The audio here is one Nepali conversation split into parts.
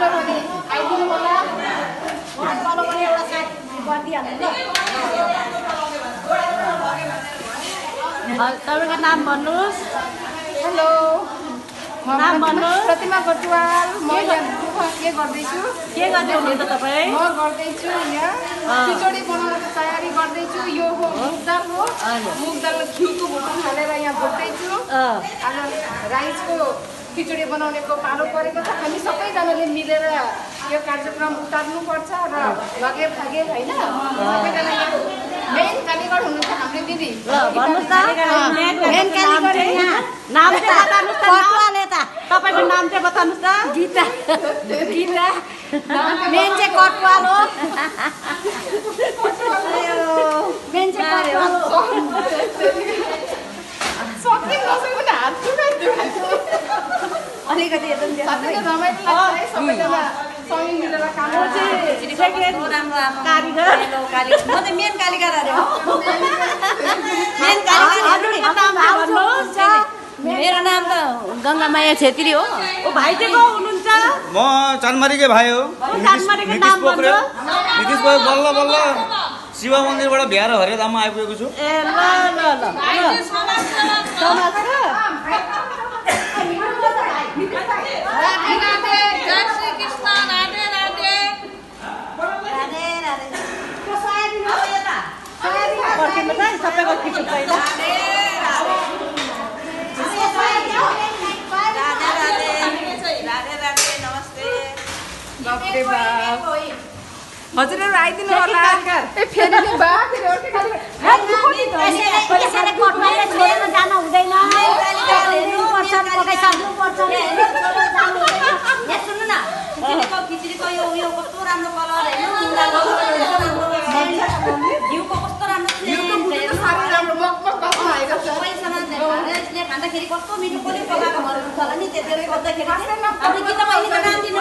आइदिनु भने आइदिनु होला तल पनि एउटा साथ गरिदिहाल्नु ल तपाईको नाम भन्नुस् हेलो नाम भन्नुस् प्रतिमा बटुवाल म यहाँ के गर्दैछु के गर्दै हुनुहुन्छ तपाईँ म गर्दैछु यहाँ खिचडी बनाउनको तयारी गर्दैछु यो हो मुग दाल घिउको भुटुन हालेर यहाँ भुट्दैछु अनि राइसको खिचडी बनाउनेको पालो परेको छ हामी सबैजनाले मिलेर यो कार्यक्रम उतार्नुपर्छ र लगे भागे होइन सबैजना यहाँ मेन कालीगढ हुनुहुन्छ हाम्रो दिदी भन्नुहोस् त मेन कालीगढ नाम चाहिँ बताउनुहोस् त कटुवाले त तपाईँको नाम चाहिँ बताउनुहोस् त गीता गीता मेन चाहिँ कटुवाल हो मेन चाहिँ कटुवाल हो सक्किन नसक्नु हात दुखाइदियो अलिकति रमाइलो लाग्छ है सबैजना सँगै मिलेर काम कारिगर म त मेन कारिगर अरे हो मेन कारिगर भन्नुहोस् मेरो नाम त गङ्गामाया छेत्री हो ओ भाइ चाहिँ को हुनुहुन्छ म चानमारीकै भाइ हो चानमारीको नाम भन्नु नितिश पोखरेल बल्ल बल्ल शिव मन्दिरबाट बिहार हरेदाममा आइपुगेको छु ए ल ल ल समाज सबैको खिचु पहिला हजुरहरू आइदिनु होला फेरि छोडेर जान हुँदैन सुन्नु न खिचडीको यो कस्तो राम्रो कलर होइन घिउको कस्तो राम्रो खाँदाखेरि कस्तो मिठो पनि पकाएको हुन्छ होला नि त्यसले गर्दाखेरि हाम्रो गीता बहिनीको नाम दिनु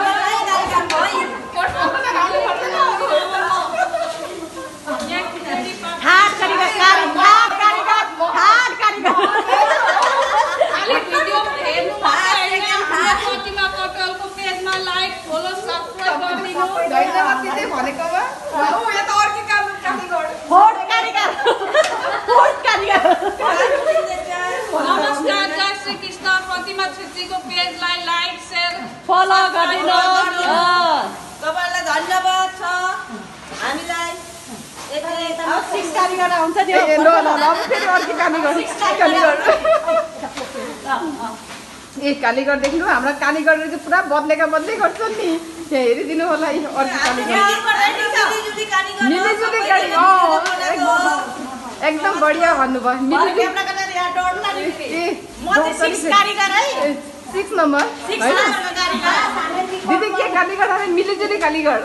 नमस्कार जय श्री कृष्ण प्रतिमा छेत्रीको पेजलाई लाइक शेयर फलो गरिदिनुहोस् तपाईलाई धन्यवाद छ हामीलाई कारिगर आउँछ नि ए कालीगढ देख्नु हाम्रो कालीगढले चाहिँ पुरा बदलेका बदली गर्छन् नि त्यहाँ हेरिदिनु होला अर्को कालीगढ एकदम बढिया भन्नुभयो 6 नम्बर दिदी के कालीगढ हामी मिलिजुली कालीगढ